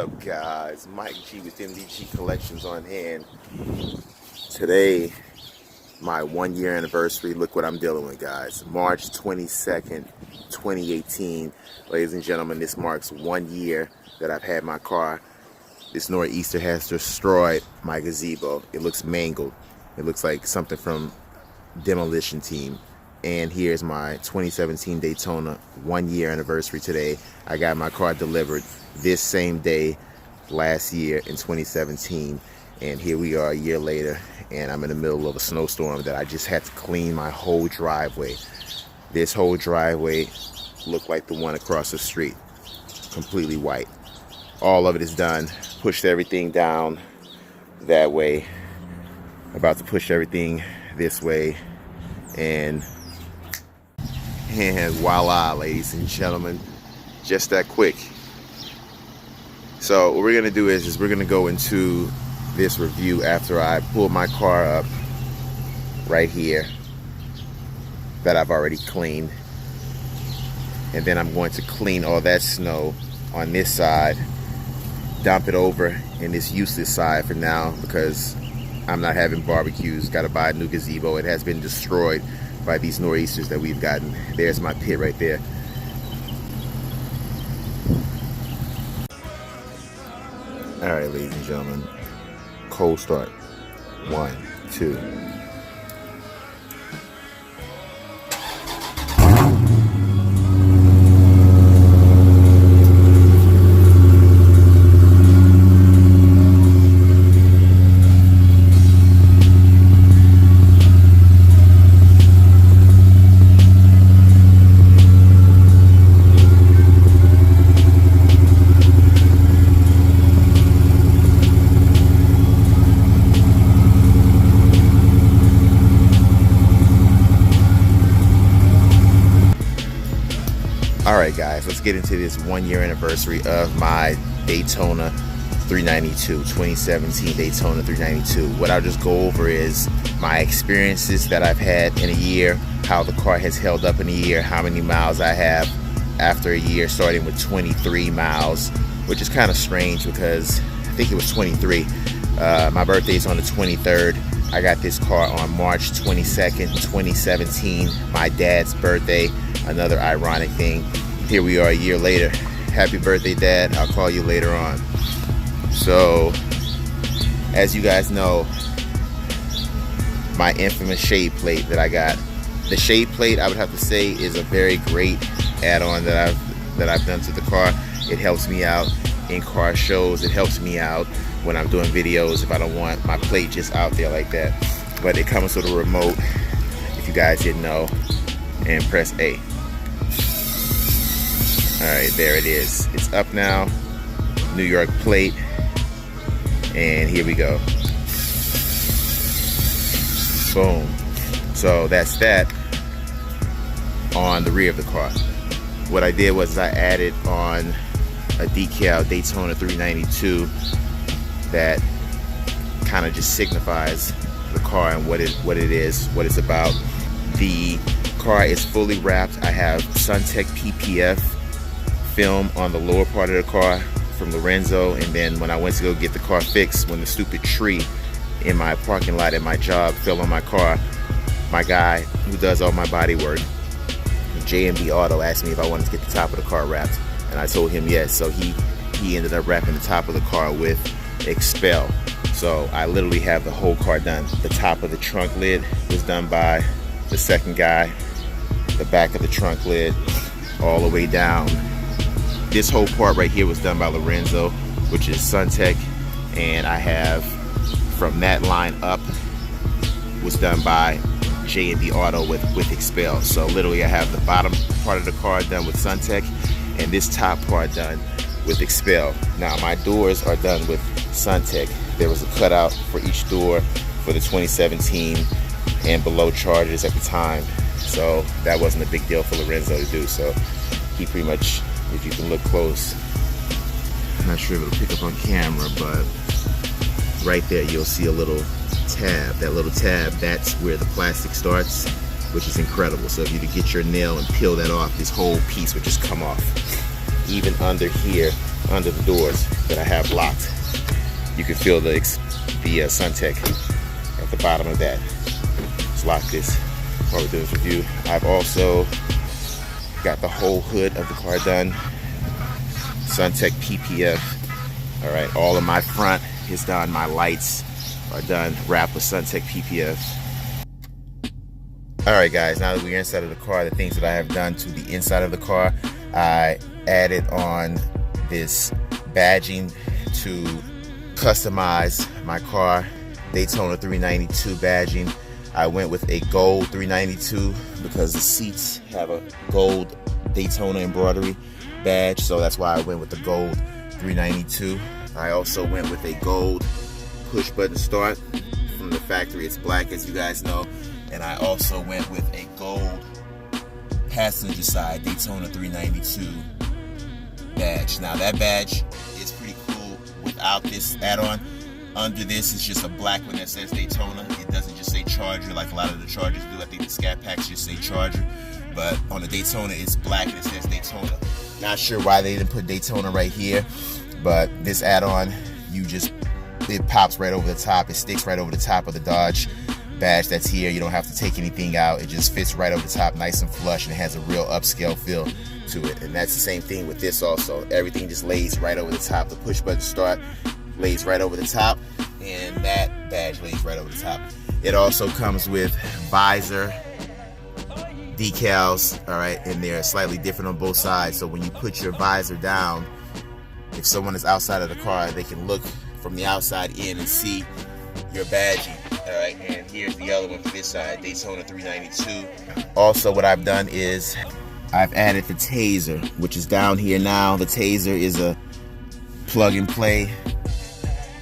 up, guys? Mike G with MDG Collections on hand. Today, my 1 year anniversary. Look what I'm dealing with, guys. March 22nd, 2018. Ladies and gentlemen, this marks 1 year that I've had my car. This nor'easter has destroyed my gazebo. It looks mangled. It looks like something from Demolition Team. And here's my 2017 Daytona 1 year anniversary today. I got my car delivered this same day last year in 2017. And here we are a year later, and I'm in the middle of a snowstorm that I just had to clean my whole driveway. This whole driveway looked like the one across the street, completely white. All of it is done. Pushed everything down that way. About to push everything this way, and voila, ladies and gentlemen, just that quick. So what we're gonna do is we're gonna go into this review after I pull my car up right here that I've already cleaned, and then I'm going to clean all that snow on this side, dump it over in this useless side for now because I'm not having barbecues. Got to buy a new gazebo. It has been destroyed by these nor'easters that we've gotten. There's my pit right there. All right, ladies and gentlemen, cold start. 1, 2. Alright guys, let's get into this 1 year anniversary of my Daytona 392, 2017 Daytona 392. What I'll just go over is my experiences that I've had in a year, how the car has held up in a year, how many miles I have after a year, starting with 23 miles, which is kind of strange because I think it was 23. My birthday is on the 23rd. I got this car on March 22nd, 2017, my dad's birthday. Another ironic thing. Here we are a year later. Happy birthday, Dad. I'll call you later on. So, as you guys know, my infamous shade plate that I got. The shade plate, I would have to say, is a very great add-on that I've done to the car. It helps me out in car shows. It helps me out when I'm doing videos if I don't want my plate just out there like that. But it comes with a remote, if you guys didn't know, and press A. Alright, there it is. It's up now. New York plate. And here we go. Boom. So that's that on the rear of the car. What I did was I added on a decal Daytona 392 that kind of just signifies the car and what it is, what it's about. The car is fully wrapped. I have SunTech PPF film on the lower part of the car from Lorenzo, and then when I went to go get the car fixed, when the stupid tree in my parking lot at my job fell on my car, my guy who does all my body work, J&B Auto, asked me if I wanted to get the top of the car wrapped, and I told him yes. So he ended up wrapping the top of the car with Expel. So I literally have the whole car done. The top of the trunk lid was done by the second guy, the back of the trunk lid all the way down. This whole part right here was done by Lorenzo, which is SunTech, and I have from that line up was done by J&B Auto with Expel. So literally I have the bottom part of the car done with SunTech and this top part done with Expel. Now my doors are done with SunTech. There was a cutout for each door for the 2017 and below chargers at the time, so that wasn't a big deal for Lorenzo to do. So he pretty much, if you can look close, I'm not sure if it'll pick up on camera, but right there you'll see a little tab. That little tab, that's where the plastic starts, which is incredible. So if you could get your nail and peel that off, this whole piece would just come off. Even under here, under the doors, that I have locked. You can feel the Suntech at the bottom of that. Let's lock this while we're doing this review. I've also got the whole hood of the car done. Suntech PPF. All right, all of my front is done. My lights are done, wrapped with Suntech PPF. All right, guys, now that we're inside of the car, the things that I have done to the inside of the car, I added on this badging to customize my car. Daytona 392 badging. I went with a gold 392 because the seats have a gold Daytona embroidery badge, so that's why I went with the gold 392. I also went with a gold push button start. From the factory, it's black, as you guys know. And I also went with a gold passenger side Daytona 392 badge. Now that badge is pretty cool without this add-on. Under this is just a black one that says Daytona. It doesn't just say Charger like a lot of the Chargers do. I think the Scat Packs just say Charger. But on the Daytona, it's black and it says Daytona. Not sure why they didn't put Daytona right here, but this add-on, it pops right over the top. It sticks right over the top of the Dodge badge that's here. You don't have to take anything out. It just fits right over the top, nice and flush, and it has a real upscale feel to it. And that's the same thing with this also. Everything just lays right over the top. The push button start lays right over the top, and that badge lays right over the top. It also comes with visor decals, all right, and they're slightly different on both sides. So when you put your visor down, if someone is outside of the car, they can look from the outside in and see your badging. All right, and here's the other one for this side, Daytona 392. Also, what I've done is I've added the Taser, which is down here now. The Taser is a plug-and-play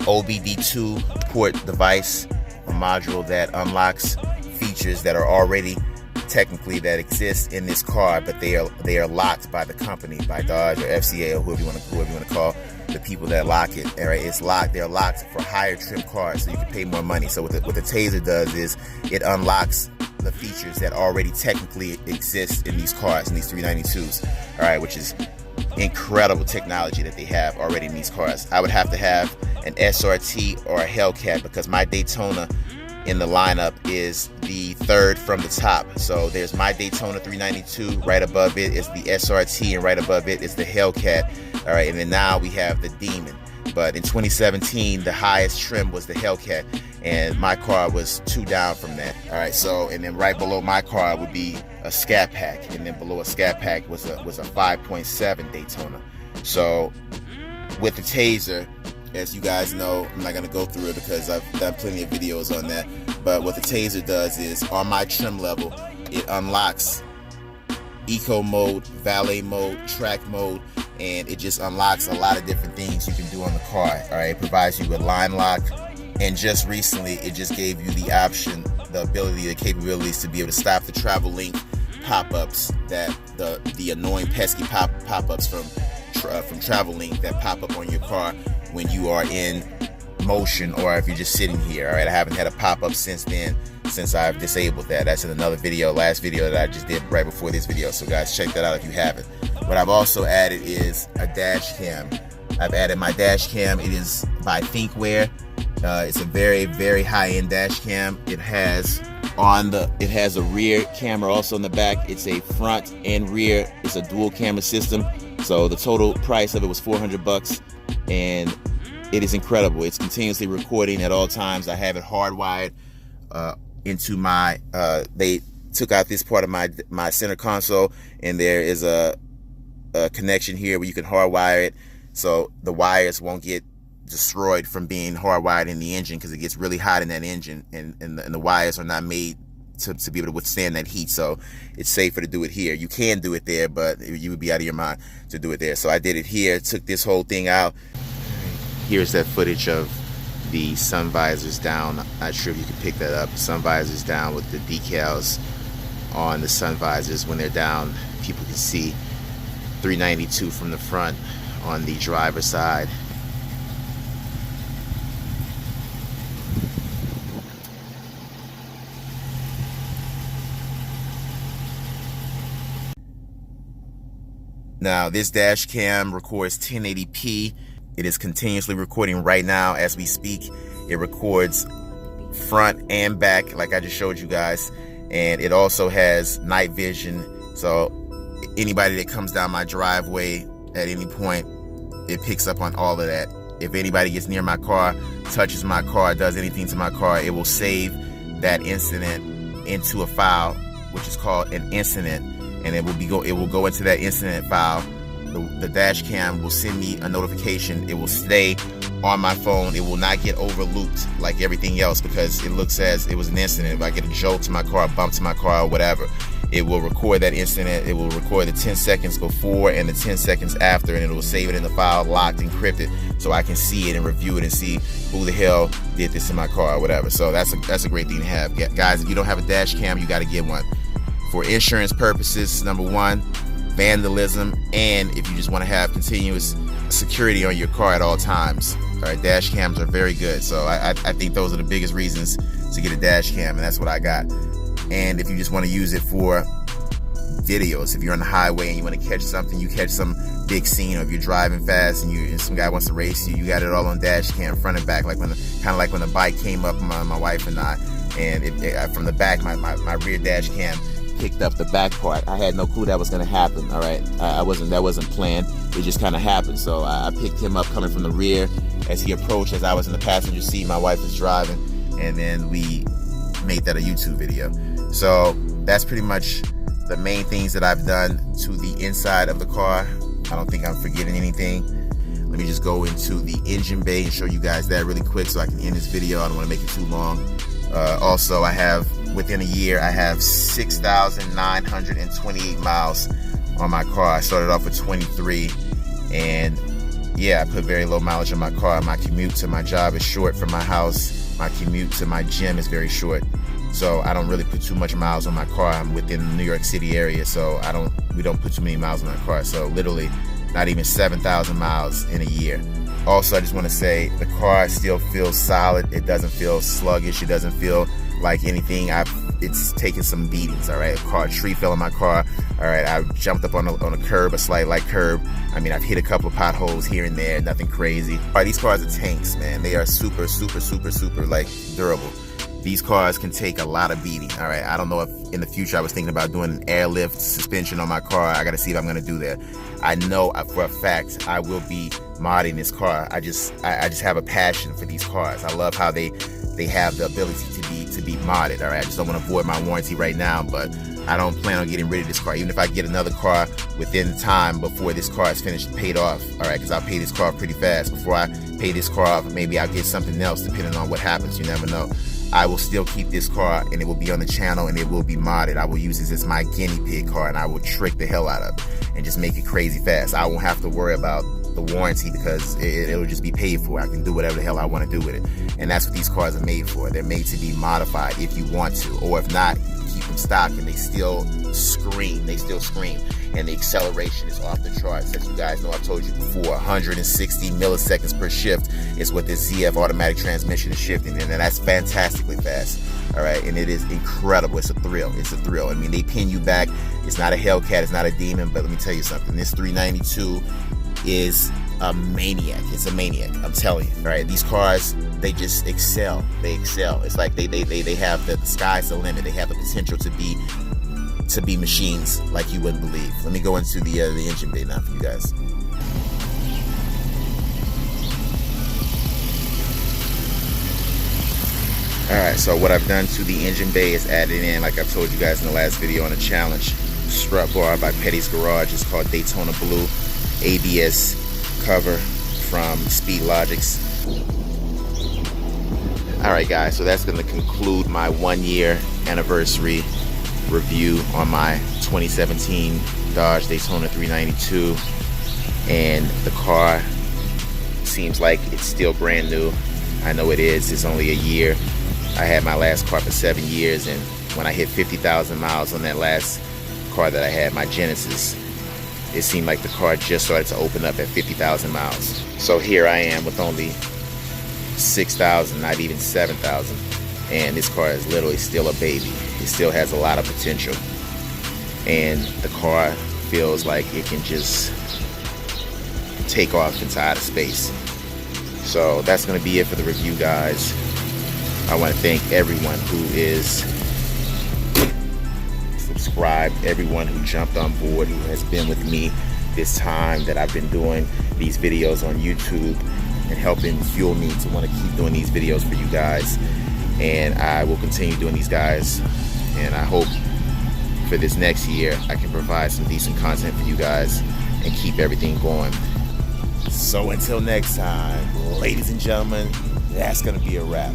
OBD2 port device, a module that unlocks features that are already technically that exist in this car, but they are locked by the company, by Dodge or FCA or whoever you want to call the people that lock it. All right, it's locked. They're locked for higher trim cars, so you can pay more money. So what the Taser does is it unlocks the features that already technically exist in these cars, in these 392s. All right, which is incredible technology that they have already in these cars. I would have to have an SRT or a Hellcat because my Daytona in the lineup is the third from the top. So there's my Daytona 392, right above it is the SRT, and right above it is the Hellcat. All right, and then now we have the Demon. But in 2017, the highest trim was the Hellcat, and my car was 2 down from that. All right, so and then right below my car would be a Scat Pack, and then below a Scat Pack was a 5.7 Daytona. So with the Taser, as you guys know, I'm not going to go through it because I've done plenty of videos on that. But what the Taser does is, on my trim level, it unlocks Eco mode, Valet mode, Track mode, and it just unlocks a lot of different things you can do on the car. All right, it provides you with line lock, and just recently, it just gave you the option, the ability, the capabilities to be able to stop the travel link pop-ups, that the annoying pesky pop-ups from travel link that pop up on your car when you are in motion or if you're just sitting here. All right, I haven't had a pop-up since then, since I've disabled that. That's in another video, last video that I just did right before this video, so guys, check that out if you haven't. What I've also added is a dash cam. I've added my dash cam. It is by Thinkware. It's a very, very high-end dash cam. It has a rear camera also in the back. It's a front and rear. It's a dual camera system. So the total price of it was $400, and it is incredible. It's continuously recording at all times. I have it hardwired into my, they took out this part of my center console, and there is a connection here where you can hardwire it so the wires won't get destroyed from being hardwired in the engine, because it gets really hot in that engine, and the wires are not made to be able to withstand that heat. So it's safer to do it here. You can do it there, but you would be out of your mind to do it there. So I did it here, took this whole thing out. Here's that footage of the sun visors down. Not sure if you can pick that up. Sun visors down with the decals on the sun visors. When they're down, people can see 392 from the front on the driver's side. Now this dash cam records 1080p. It is continuously recording right now as we speak. It records front and back like I just showed you guys, and it also has night vision, so anybody that comes down my driveway at any point, it picks up on all of that. If anybody gets near my car, touches my car, does anything to my car, it will save that incident into a file which is called an incident, and it will go into that incident file. The dash cam will send me a notification. It will stay on my phone. It will not get overlooked like everything else because it looks as it was an incident. If I get a jolt to my car, a bump to my car, or whatever, it will record that incident. It will record the 10 seconds before and the 10 seconds after, and it will save it in the file, locked, encrypted, so I can see it and review it and see who the hell did this in my car or whatever. So that's a great thing to have. Guys, if you don't have a dash cam, you got to get one. For insurance purposes, number one, vandalism, and if you just want to have continuous security on your car at all times. All right, dash cams are very good. So I think those are the biggest reasons to get a dash cam, and that's what I got. And if you just want to use it for videos, if you're on the highway and you want to catch something, you catch some big scene, or if you're driving fast and some guy wants to race you, you got it all on dash cam, front and back, like kind of like when the bike came up, my wife and I, and from the back, my rear dash cam picked up the back part. I had no clue that was going to happen. All right, that wasn't planned. It just kind of happened. So I picked him up coming from the rear as he approached, as I was in the passenger seat. My wife is driving, and then we made that a YouTube video. So that's pretty much the main things that I've done to the inside of the car. I don't think I'm forgetting anything. Let me just go into the engine bay and show you guys that really quick so I can end this video. I don't want to make it too long. Also, within a year, I have 6,928 miles on my car. I started off with 23, and yeah, I put very low mileage on my car. My commute to my job is short from my house. My commute to my gym is very short. So I don't really put too much miles on my car. I'm within the New York City area, so we don't put too many miles on our car. So literally not even 7,000 miles in a year. Also, I just want to say the car still feels solid. It doesn't feel sluggish. It doesn't feel like anything. It's taken some beatings. All right, a tree fell in my car. All right, I jumped up on a curb, a slight light curb. I mean, I've hit a couple of potholes here and there. Nothing crazy. All right, these cars are tanks, man. They are super, super, super, super like durable. These cars can take a lot of beating. All right, I don't know if in the future I was thinking about doing an airlift suspension on my car. I got to see if I'm going to do that. I know for a fact I will be modding this car. I just have a passion for these cars. I love how they have the ability to be modded. All right, I just don't want to void my warranty right now, but I don't plan on getting rid of this car. Even if I get another car within time before this car is finished and paid off. All right, because I'll pay this car off pretty fast. Before I pay this car off, maybe I'll get something else depending on what happens. You never know. I will still keep this car, and it will be on the channel, and it will be modded. I will use this as my guinea pig car, and I will trick the hell out of it and just make it crazy fast. I won't have to worry about the warranty because it'll just be paid for. I can do whatever the hell I want to do with it. And that's what these cars are made for. They're made to be modified if you want to, or if not, you can keep them stock and they still scream. And the acceleration is off the charts. As you guys know, I've told you before, 160 milliseconds per shift is what this ZF automatic transmission is shifting, and that's fantastically fast. All right, and it is incredible. It's a thrill. I mean, they pin you back. It's not a Hellcat. It's not a demon. But let me tell you something. This 392 is a maniac. It's a maniac. I'm telling you. All right, these cars, they just excel. They excel. It's like they have the sky's the limit. They have the potential to be machines like you wouldn't believe. Let me go into the engine bay now for you guys. Alright, so what I've done to the engine bay is added in, like I've told you guys in the last video on a challenge, strut bar by Petty's Garage. It's called Daytona Blue. ABS cover from Speed Logics. Alright guys, so that's going to conclude my 1 year anniversary review on my 2017 Dodge Daytona 392, and the car seems like it's still brand new. I know it is. It's only a year. I had my last car for 7 years, and when I hit 50,000 miles on that last car that I had, my Genesis, it seemed like the car just started to open up at 50,000 miles. So here I am with only 6,000, not even 7,000. And this car is literally still a baby. It still has a lot of potential. And the car feels like it can just take off into outer space. So that's going to be it for the review, guys. I want to thank everyone who is subscribed, everyone who jumped on board, who has been with me this time that I've been doing these videos on YouTube and helping fuel me to want to keep doing these videos for you guys. And I will continue doing these, guys, and I hope for this next year I can provide some decent content for you guys and keep everything going. So until next time, ladies and gentlemen, that's gonna be a wrap.